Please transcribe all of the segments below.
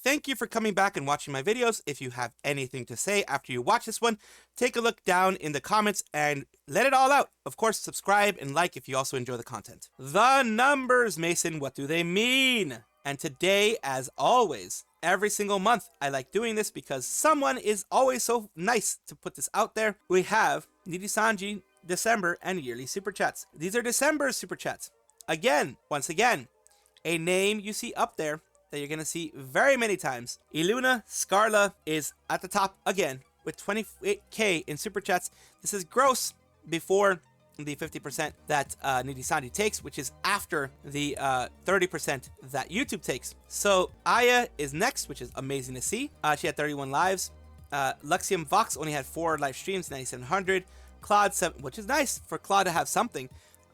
thank you for coming back and watching my videos. If you have anything to say after you watch this one, take a look down in the comments and let it all out. Of course, subscribe and like if you also enjoy the content. The numbers, Mason, what do they mean? And today, as always, every single month, I like doing this because someone is always so nice to put this out there. We have Nijisanji December and yearly super chats. These are December's super chats. Again, once again, a name you see up there that you're going to see very many times. Iluna Scarla is at the top again with 28k in super chats. This is gross before the 50% that Nijisanji takes, which is after the 30% that YouTube takes. So Aya is next, which is amazing to see. She had 31 lives. Luxium Vox only had 4 live streams, 9,700. Claude, which is nice for Claude to have something.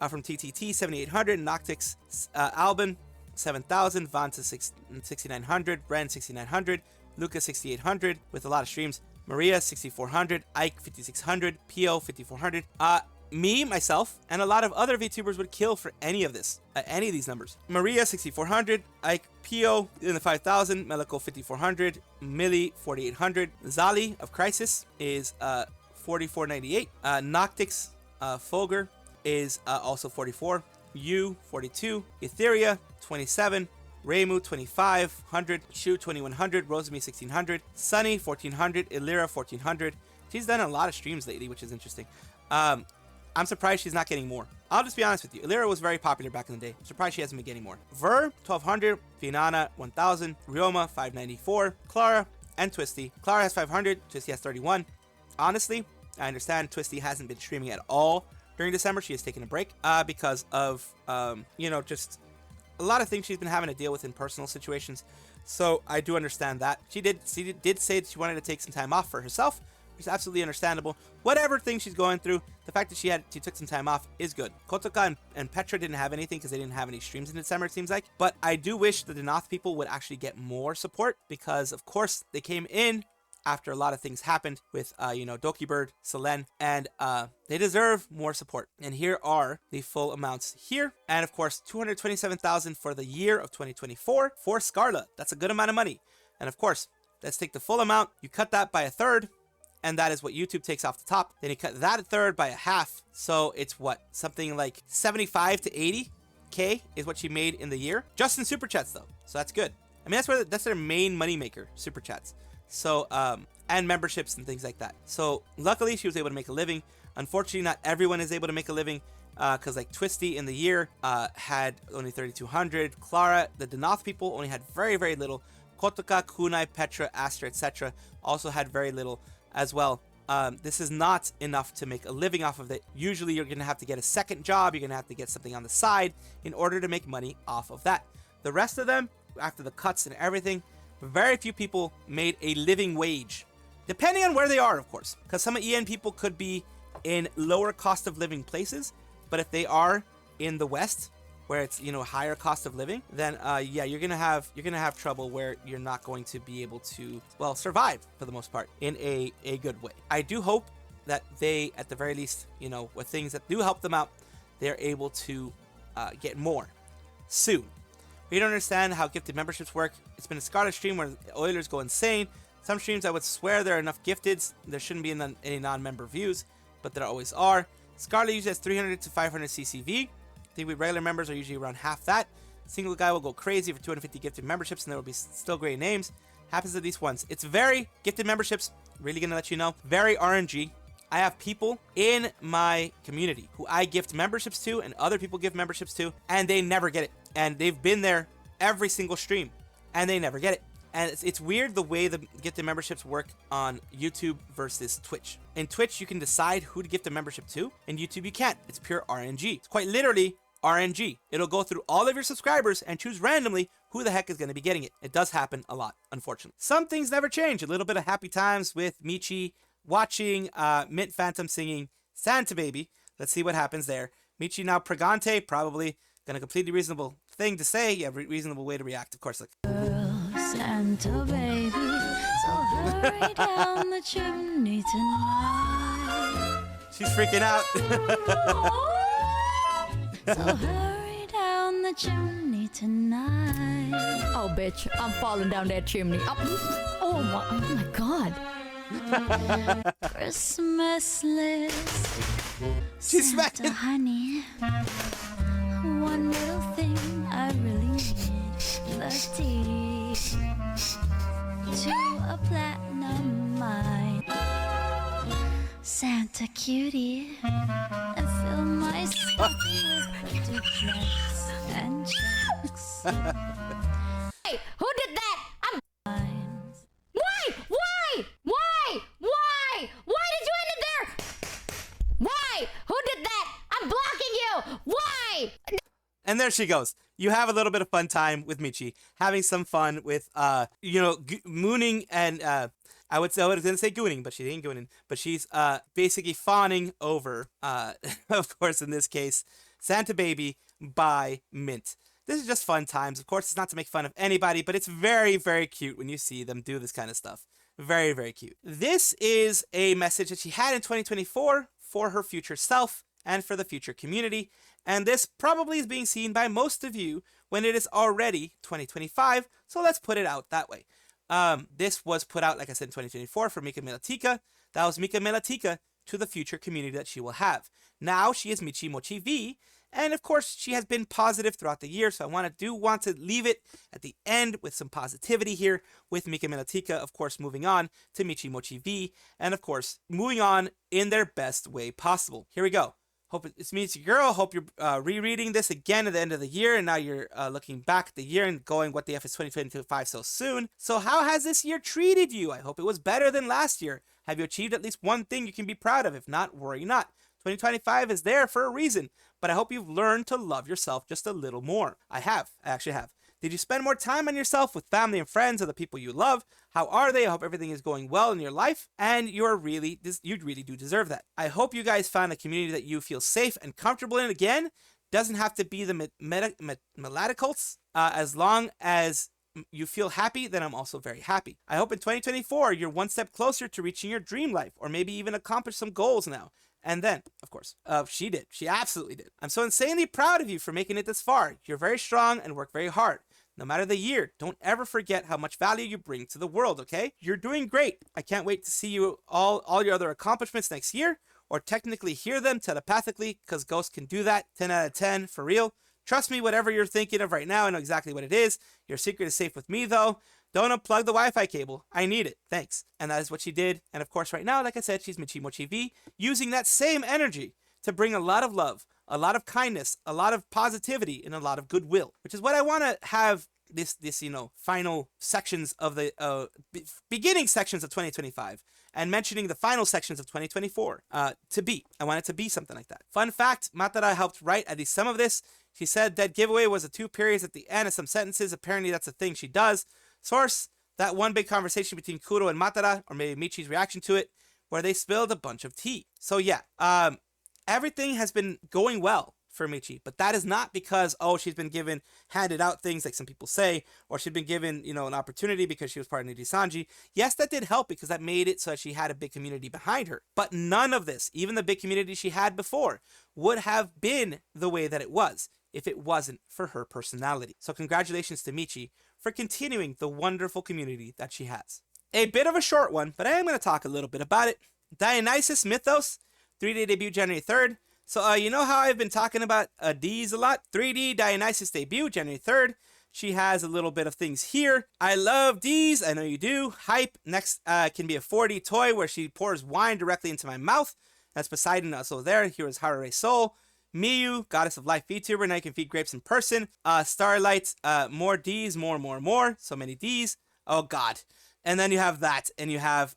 From TTT, 7,800. Noctix Albin, 7,000. Vanta, 6,900. Bren, 6,900. Lucas, 6,800 with a lot of streams. Maria, 6,400. Ike, 5,600. Pio, 5,400. Me, myself, and a lot of other VTubers would kill for any of this, any of these numbers. Maria, 6,400. Ike, Pio in the 5,000. Melico, 5,400. Millie, 4,800. Zali of Crisis is 4,498. Noctix Folger is also 44. Yu, 42. Etheria, 27. Reimu, 2,500. Shu, 2,100. Rosemi, 1,600. Sunny, 1,400. Elara, 1,400. She's done a lot of streams lately, which is interesting. I'm surprised she's not getting more. I'll just be honest with you. Elara was very popular back in the day. I'm surprised she hasn't been getting more. Ver, 1,200. Finana, 1,000. Ryoma, 594. Clara, and Twisty. Clara has 500. Twisty has 31. Honestly, I understand Twisty hasn't been streaming at all during December. She has taken a break because of, just a lot of things she's been having to deal with in personal situations. So I do understand that. She did say that she wanted to take some time off for herself, which is absolutely understandable. Whatever thing she's going through, the fact that she took some time off is good. Kotoka and Petra didn't have anything because they didn't have any streams in December, it seems like. But I do wish the Denoth people would actually get more support because, of course, they came in after a lot of things happened with, Doki Bird, Selen, and they deserve more support. And here are the full amounts here. And of course, 227,000 for the year of 2024 for Scarlet. That's a good amount of money. And of course, let's take the full amount. You cut that by a third, and that is what YouTube takes off the top. Then you cut that a third by a half. So it's what? Something like 75 to 80K is what she made in the year. Just in super chats though. So that's good. I mean, that's their main moneymaker, super chats. So, and memberships and things like that. So luckily she was able to make a living. Unfortunately, not everyone is able to make a living because like Twisty in the year had only 3,200. Clara, the Denoth people only had very, very little. Kotoka, Kunai, Petra, Astra, etc. also had very little as well. This is not enough to make a living off of it. Usually you're going to have to get a second job. You're going to have to get something on the side in order to make money off of that. The rest of them, after the cuts and everything, very few people made a living wage, depending on where they are, of course, because some EN people could be in lower cost of living places, but if they are in the West, where it's higher cost of living, then yeah, you're gonna have trouble where you're not going to be able to survive for the most part in a good way. I do hope that they, at the very least, with things that do help them out, they're able to get more soon. We don't understand how gifted memberships work. It's been a Scarlet stream where Oilers go insane. Some streams I would swear there are enough gifteds. There shouldn't be any non-member views, but there always are. Scarlet usually has 300 to 500 CCV. I think we regular members are usually around half that. Single guy will go crazy for 250 gifted memberships, and there will be still great names. Happens to these ones. It's very gifted memberships. Really gonna let you know. Very RNG. I have people in my community who I gift memberships to, and other people give memberships to, and they never get it. And they've been there every single stream, and they never get it. And it's weird the way the gifted memberships work on YouTube versus Twitch. In Twitch, you can decide who to gift a membership to. In YouTube, you can't. It's pure RNG. It's quite literally RNG. It'll go through all of your subscribers and choose randomly who the heck is going to be getting it. It does happen a lot, unfortunately. Some things never change. A little bit of happy times with Michi watching Mint Phantom singing Santa Baby. Let's see what happens there. Michi now Pregante, probably gonna completely reasonable thing to say. Yeah, reasonable way to react, of course. Look. Santa baby, so hurry down the chimney tonight. She's freaking out. So hurry down the chimney tonight. Oh, bitch, I'm falling down that chimney. Oh my god. Christmas list. She's Santa, smacking. honey. One little thing I really need. The deed to a platinum mine. Santa cutie. And fill my stocking with duplets and checks. Hey, who did that? Lines. Why did you end it there? Why? Who did that? I'm blocking you. Why? And there she goes. You have a little bit of fun time with Michi, having some fun with, mooning and, I was gonna say gooning, but she ain't gooning. But she's, basically fawning over, of course, in this case, Santa Baby by Mint. This is just fun times. Of course, it's not to make fun of anybody, but it's very, very cute when you see them do this kind of stuff. Very, very cute. This is a message that she had in 2024 for her future self and for the future community. And this probably is being seen by most of you when it is already 2025. So let's put it out that way. This was put out, like I said, in 2024 for Mika Melatika. That was Mika Melatika to the future community that she will have. Now she is Michi Mochi V. And of course, she has been positive throughout the year, so I want to leave it at the end with some positivity here with Mika Melatika, of course, moving on to Michi Mochi V, and of course, moving on in their best way possible. Here we go. Hope it's Michi Girl. Hope you're rereading this again at the end of the year, and now you're looking back at the year and going, what the F is 2025 so soon. So how has this year treated you? I hope it was better than last year. Have you achieved at least one thing you can be proud of? If not, worry not. 2025 is there for a reason, but I hope you've learned to love yourself just a little more. I actually have. Did you spend more time on yourself with family and friends or the people you love? How are they? I hope everything is going well in your life, and you really do deserve that. I hope you guys found a community that you feel safe and comfortable in. Again, doesn't have to be the melodicals. As long as you feel happy, then I'm also very happy. I hope in 2024 you're one step closer to reaching your dream life, or maybe even accomplish some goals now. And then, of course, she did. She absolutely did. I'm so insanely proud of you for making it this far. You're very strong and work very hard. No matter the year, don't ever forget how much value you bring to the world, okay? You're doing great. I can't wait to see you all your other accomplishments next year, or technically hear them telepathically, because Ghost can do that. 10 out of 10, for real. Trust me, whatever you're thinking of right now, I know exactly what it is. Your secret is safe with me, though. Don't unplug the Wi-Fi cable. I need it. Thanks. And that is what she did. And of course, right now, like I said, she's Michi Mochi V, using that same energy to bring a lot of love, a lot of kindness, a lot of positivity, and a lot of goodwill, which is what I want to have this final sections of the beginning sections of 2025 and mentioning the final sections of 2024 to be. I want it to be something like that. Fun fact, Matara helped write at least some of this. She said that giveaway was the 2 periods at the end of some sentences. Apparently that's a thing she does. Source, that one big conversation between Kuro and Matara, or maybe Michi's reaction to it, where they spilled a bunch of tea. So yeah, everything has been going well for Michi, but that is not because, she's been handed out things like some people say, or she's been given, an opportunity because she was part of Nijisanji. Yes, that did help because that made it so that she had a big community behind her. But none of this, even the big community she had before, would have been the way that it was if it wasn't for her personality. So congratulations to Michi for continuing the wonderful community that she has. A bit of a short one, but I am going to talk a little bit about it. Dionysus Mythos, 3-day debut January 3rd. So you know how I've been talking about D's a lot? 3D Dionysus debut January 3rd. She has a little bit of things here. I love D's, I know you do. Hype, next can be a 4D toy where she pours wine directly into my mouth. That's Poseidon also there. Here is Harare Soul. Miyu, Goddess of Life VTuber, now you can feed grapes in person. Starlight, more D's, more. So many D's. Oh God. And then you have that, and you have,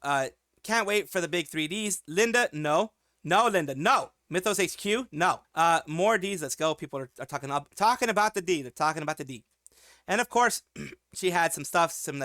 can't wait for the big 3Ds. Linda, no. No, Linda, no. Mythos HQ, no. More D's, let's go. People are talking about the D. They're talking about the D. And of course, she had some stuff, some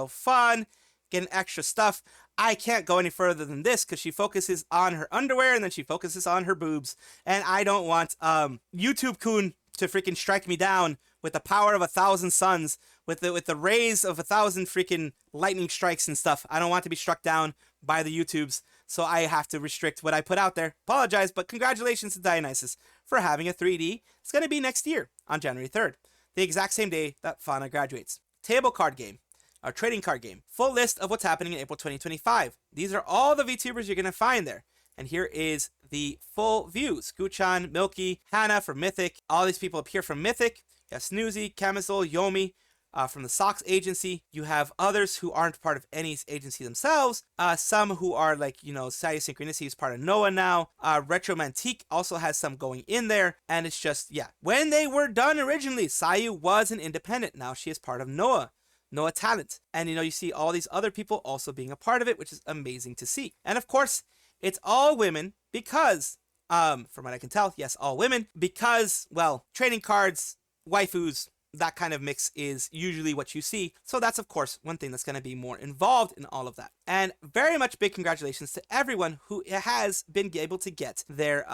fun, getting extra stuff. I can't go any further than this because she focuses on her underwear and then she focuses on her boobs. And I don't want YouTube-kun to freaking strike me down with the power of 1,000 suns, with the rays of 1,000 freaking lightning strikes and stuff. I don't want to be struck down by the YouTubes, so I have to restrict what I put out there. Apologize, but congratulations to Dionysus for having a 3D. It's going to be next year on January 3rd. the exact same day that Fauna graduates. Table card game. Our trading card game. Full list of what's happening in April 2025. These are all the VTubers you're going to find there. And here is the full views. Guchan, Milky, Hannah from Mythic. All these people appear from Mythic. You have Snoozy, Camisole, Yomi from the Socks agency. You have others who aren't part of any agency themselves. Some who are like, you know, Sayu Synchronicity is part of Noah now. Retromantique also has some going in there. And it's just, yeah. When they were done originally, Sayu was an independent. Now she is part of Noah Talent. And, you know, you see all these other people also being a part of it, which is amazing to see. And of course, it's all women because, from what I can tell, yes, all women, because, well, trading cards, waifus, that kind of mix is usually what you see. So that's, of course, one thing that's going to be more involved in all of that. And very much big congratulations to everyone who has been able to get their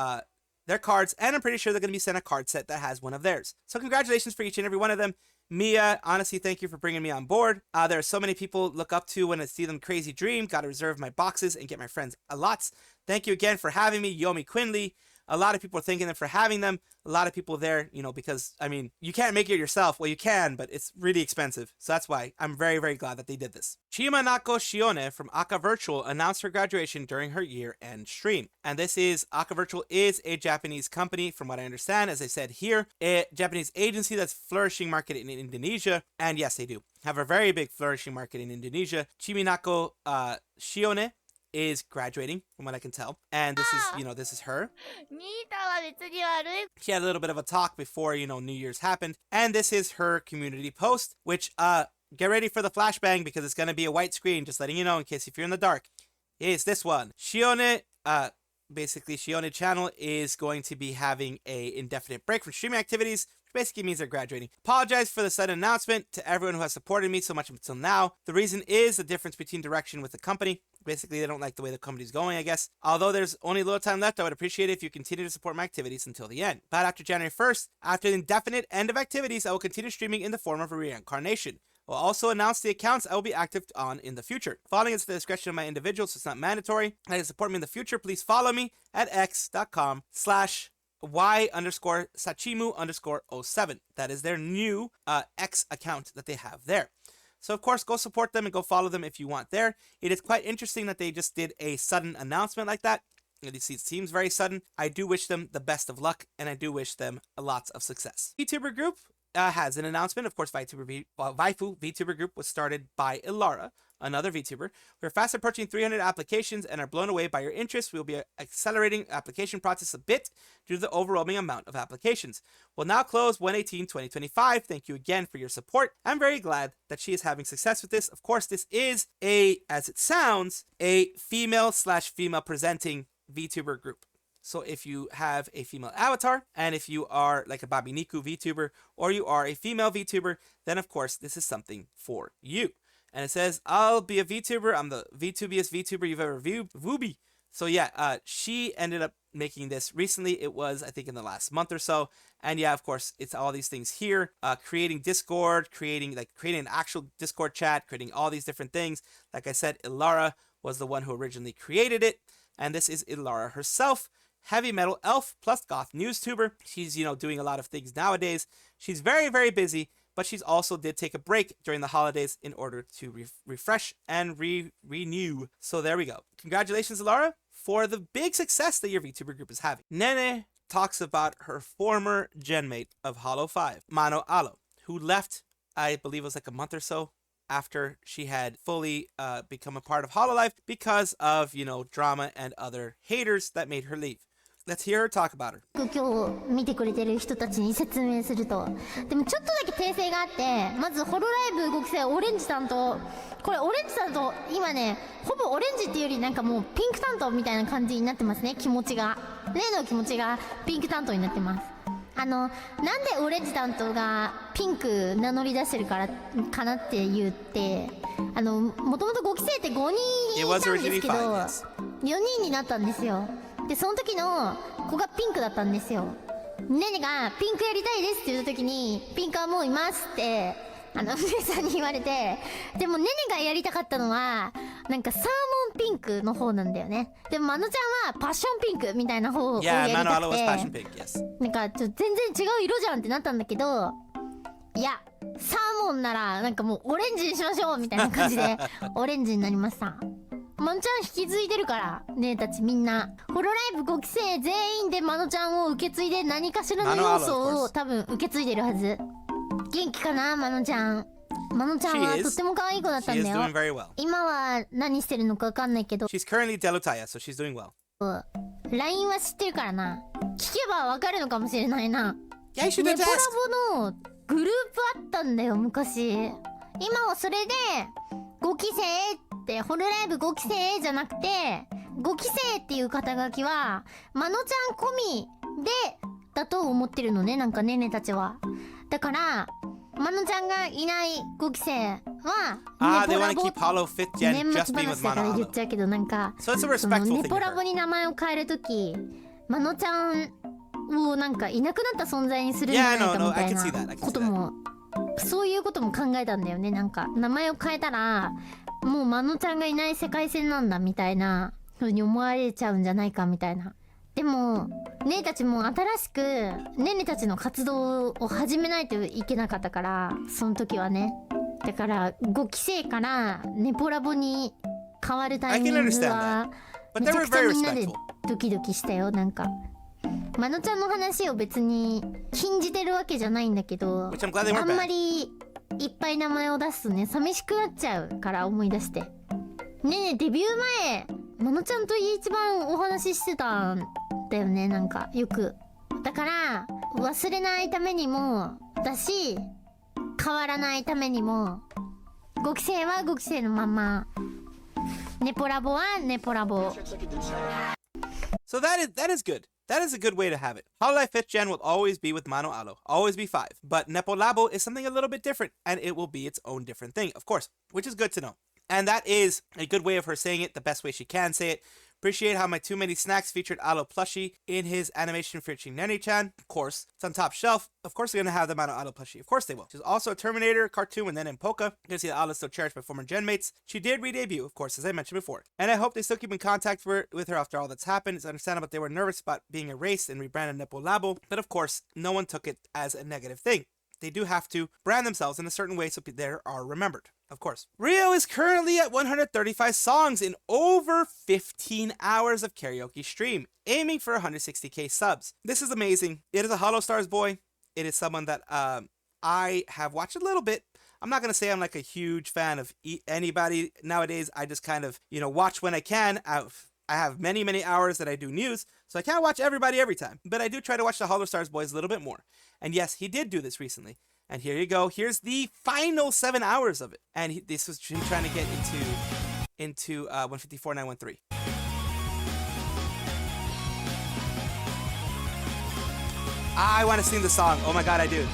cards. And I'm pretty sure they're going to be sent a card set that has one of theirs. So congratulations for each and every one of them. Mia, honestly, thank you for bringing me on board. There are so many people look up to when I see them crazy dream. Got to reserve my boxes and get my friends a lot. Thank you again for having me, Yomi Quinley. A lot of people are thanking them for having them. A lot of people there, you know, because, I mean, you can't make it yourself. Well, you can, but it's really expensive. So that's why I'm very, very glad that they did this. Chiminako Shione from Aka Virtual announced her graduation during her year-end stream. And this is, Aka Virtual is a Japanese company, from what I understand, as I said here, a Japanese agency that's flourishing market in Indonesia. And yes, they do have a very big flourishing market in Indonesia. Chiminako Shione is graduating, from what I can tell. And this is, you know, this is her. She had a little bit of a talk before, you know, New Year's happened. And this is her community post, which, get ready for the flashbang because it's going to be a white screen, just letting you know in case if you're in the dark. It's this one. Shione, basically Shione channel is going to be having a indefinite break from streaming activities, which basically means they're graduating. Apologize for the sudden announcement to everyone who has supported me so much until now. The reason is the difference between direction with the company. Basically, they don't like the way the company's going, I guess. Although there's only a little time left, I would appreciate it if you continue to support my activities until the end. But after January 1st, after the indefinite end of activities, I will continue streaming in the form of a reincarnation. I'll also announce the accounts I will be active on in the future. Following is the discretion of my individual, so it's not mandatory. And to support me in the future, please follow me at x.com/y_sachimu_07. That is their new X account that they have there. So, of course, go support them and go follow them if you want there. It is quite interesting that they just did a sudden announcement like that. You see, it seems very sudden. I do wish them the best of luck, and I do wish them lots of success. VTuber group has an announcement. Of course, Vaifu VTuber group was started by Elara, another VTuber. We're fast approaching 300 applications and are blown away by your interest. We'll be accelerating application process a bit due to the overwhelming amount of applications. We'll now close 1/18/2025. Thank you again for your support. I'm very glad that she is having success with this. Of course, this is as it sounds, a female/female presenting VTuber group. So if you have a female avatar, and if you are like a Babiniku VTuber, or you are a female VTuber, then of course this is something for you. And it says, I'll be a VTuber. I'm the VTubiest VTuber you've ever viewed. Vubi. So yeah, she ended up making this recently. It was, I think, in the last month or so. And yeah, of course, it's all these things here. Creating Discord, creating an actual Discord chat, creating all these different things. Like I said, Elara was the one who originally created it. And this is Elara herself. Heavy metal elf plus goth news tuber. She's, you know, doing a lot of things nowadays. She's very, very busy, but she's also did take a break during the holidays in order to refresh and renew. So there we go. Congratulations, Elara, for the big success that your VTuber group is having. Nene talks about her former genmate of Hololive, Mano Aloe, who left, I believe it was like a month or so after she had fully become a part of Hololive because of, you know, drama and other haters that made her leave. Let's hear her talk about her. 今日見てくれてる人たちに説明すると、でもちょっとだけ訂正があって、まずホロライブ5期生オレンジ担当、これオレンジ担当今ね、ほぼオレンジっていうよりなんかもうピンク担当みたいな感じになってますね。気持ちが、例の気持ちがピンク担当になってます。なんでオレンジ担当がピンク名乗り出してるからかなって言って、もともと5期生って5人いたんですけど、4人になったんですよ。でその時の子がピンクだったんですよ。ネネがピンクやりたいですって言った時に、ピンクはもういますって皆さんに言われて、でもネネがやりたかったのはなんかサーモンピンクの方なんだよね。でもマノちゃんはパッションピンクみたいな方をやりたくて、なんかちょっと全然違う色じゃんってなったんだけど、いやサーモンならなんかもうオレンジにしましょうみたいな感じでオレンジになりました。マノちゃん引き継いでるからねたちみんなホロライブ5期生全員でマノちゃんを受け継いで何かしらの要素を多分受け継いでるはず。元気かなマノちゃん。マノちゃんはとっても可愛い子だったんだよ。今は何してるのか分かんないけど She's currently delutaya, so she's doing well. LINE は知ってるからな。聞けば分かるのかもしれないな。Yeah, you should ネ have ポラ asked. ボのグループあったんだよ昔。今はそれで5期生ってホロライブ5期生じゃなくて5期生っていう肩書きはマノちゃん込みでだと思ってるのねなんかネネたちは。だからマノちゃんがいない5期生はthey want to keep Hollow 5th gen 年 just 末 being 話 with だから Mano 言っ Aloe. ちゃうけどなんか So it's a その respectful ネ thing ポ to ラボ her. に名前を変えるときマノちゃんをなんかいなくなった存在にするんじゃないか Yeah, no, みた I い can see that. I な can こ see と that. もそういうことも考えたんだよね。なんか名前を変えたらもうマノちゃんがいない世界線なんだみたいな風に思われちゃうんじゃないかみたいな。でもネネたちも新しくネネたちの活動を始めないといけなかったからその時はね。だから5期生からネポラボに変わるタイミングは But め they ちゃ were くちゃ very みんなで respectful. ドキドキしたよ。なんかマノちゃんの話を別に禁じてるわけじゃないんだけど Which I'm glad they weren't あんま bad. りいっぱい名前を出すとね寂しくなっちゃうから思い出してねえねえデビュー前マノちゃんと一番お話ししてたんだよねなんかよく。だから忘れないためにもだし変わらないためにも5期生は5期生のままネポラボはネポラボ。 So that is good. That is a good way to have it. Hololive 5th gen will always be with Mano Aloe, always be 5. But Nepolabo is something a little bit different, and it will be its own different thing, of course, which is good to know. And that is a good way of her saying it, the best way she can say it. Appreciate how my Too Many Snacks featured Aloe plushie in his animation featuring Nene-chan. Of course, it's on top shelf. Of course, they're going to have the Mano Aloe plushie. Of course they will. She's also a Terminator cartoon with Nene and Polka. You can see that Aloe is still cherished by former gen mates. She did re-debut, of course, as I mentioned before. And I hope they still keep in contact with her after all that's happened. It's understandable they were nervous about being erased and rebranded Nepo Labo. But of course, no one took it as a negative thing. They do have to brand themselves in a certain way so they are remembered, of course. Rio is currently at 135 songs in over 15 hours of karaoke stream, aiming for 160k subs. This is amazing. It is a Holostars boy. It is someone that I have watched a little bit. I'm not going to say I'm like a huge fan of anybody nowadays. I just kind of, watch when I can. I have many, many hours that I do news, so I can't watch everybody every time. But I do try to watch the Holostars boys a little bit more. And yes, he did do this recently. And here you go. Here's the final 7 hours of it. And this was him trying to get into 154.913. I want to sing the song. Oh my god, I do.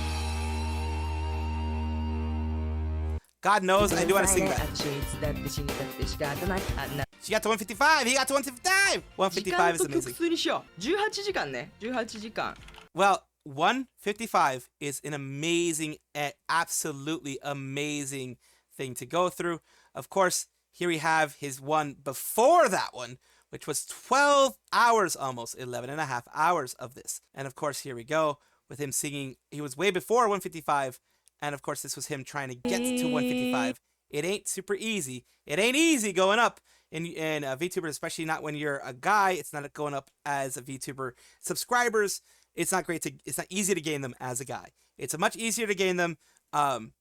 God knows I do want to sing that. She got to 155. He got to 155. 155 is amazing. 18時間ね。18時間。 Well, 155 is an amazing, absolutely amazing thing to go through. Of course, here we have his one before that one, which was 12 hours almost, 11 and a half hours of this. And of course, here we go with him singing. He was way before 155. And of course, this was him trying to get to 155. It ain't super easy. It ain't easy going up in VTubers, especially not when you're a guy. It's not going up as a VTuber. Subscribers, it's not easy to gain them as a guy. It's much easier to gain them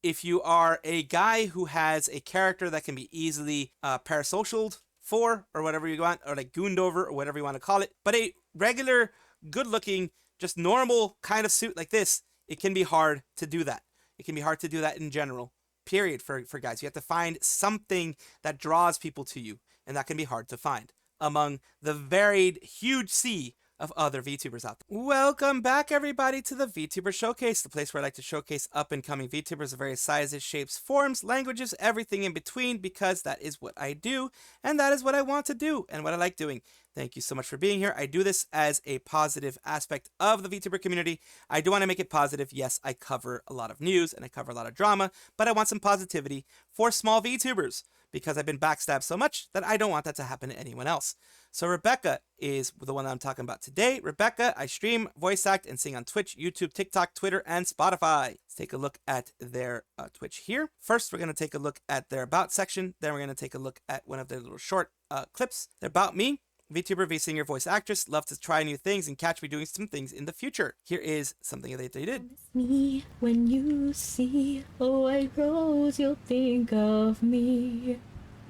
if you are a guy who has a character that can be easily parasocialed for, or whatever you want, or like gooned over, or whatever you want to call it. But a regular, good-looking, just normal kind of suit like this, it can be hard to do that. It can be hard to do that in general, period, for guys. You have to find something that draws people to you, and that can be hard to find among the varied, huge sea of other VTubers out there. Welcome back, everybody, to the VTuber Showcase, the place where I like to showcase up-and-coming VTubers of various sizes, shapes, forms, languages, everything in between, because that is what I do, and that is what I want to do, and what I like doing. Thank you so much for being here. I do this as a positive aspect of the VTuber community. I do want to make it positive. Yes, I cover a lot of news and I cover a lot of drama, but I want some positivity for small VTubers, because I've been backstabbed so much that I don't want that to happen to anyone else. So Rebeca is the one that I'm talking about today. Rebeca, I stream, voice act, and sing on Twitch, YouTube, TikTok, Twitter, and Spotify. Let's take a look at their Twitch here. First, we're going to take a look at their About section. Then we're going to take a look at one of their little short clips. They're About Me. VTuber, V-singer, voice actress, love to try new things and catch me doing some things in the future. Here is something that they did. Me, when you see a white rose, you'll think of me.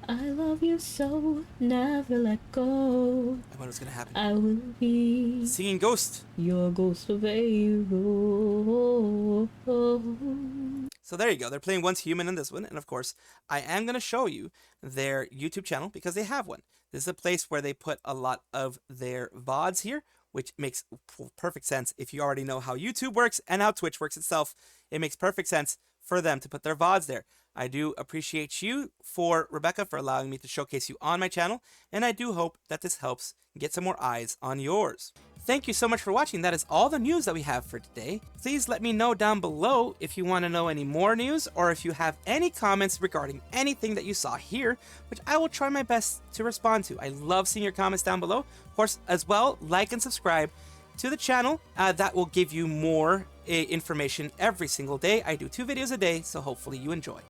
I love you so, never let go. And what was going to happen? I will be Singing Ghost. your ghost of a rose. So there you go. They're playing Once Human in this one. And of course, I am going to show you their YouTube channel because they have one. This is a place where they put a lot of their VODs here, which makes perfect sense. If you already know how YouTube works and how Twitch works itself, it makes perfect sense for them to put their VODs there. I do appreciate you, Rebeca, for allowing me to showcase you on my channel, and I do hope that this helps get some more eyes on yours. Thank you so much for watching. That is all the news that we have for today. Please let me know down below if you want to know any more news or if you have any comments regarding anything that you saw here, which I will try my best to respond to. I love seeing your comments down below. Of course, as well, like and subscribe to the channel. That will give you more information every single day. I do 2 videos a day, so hopefully you enjoy.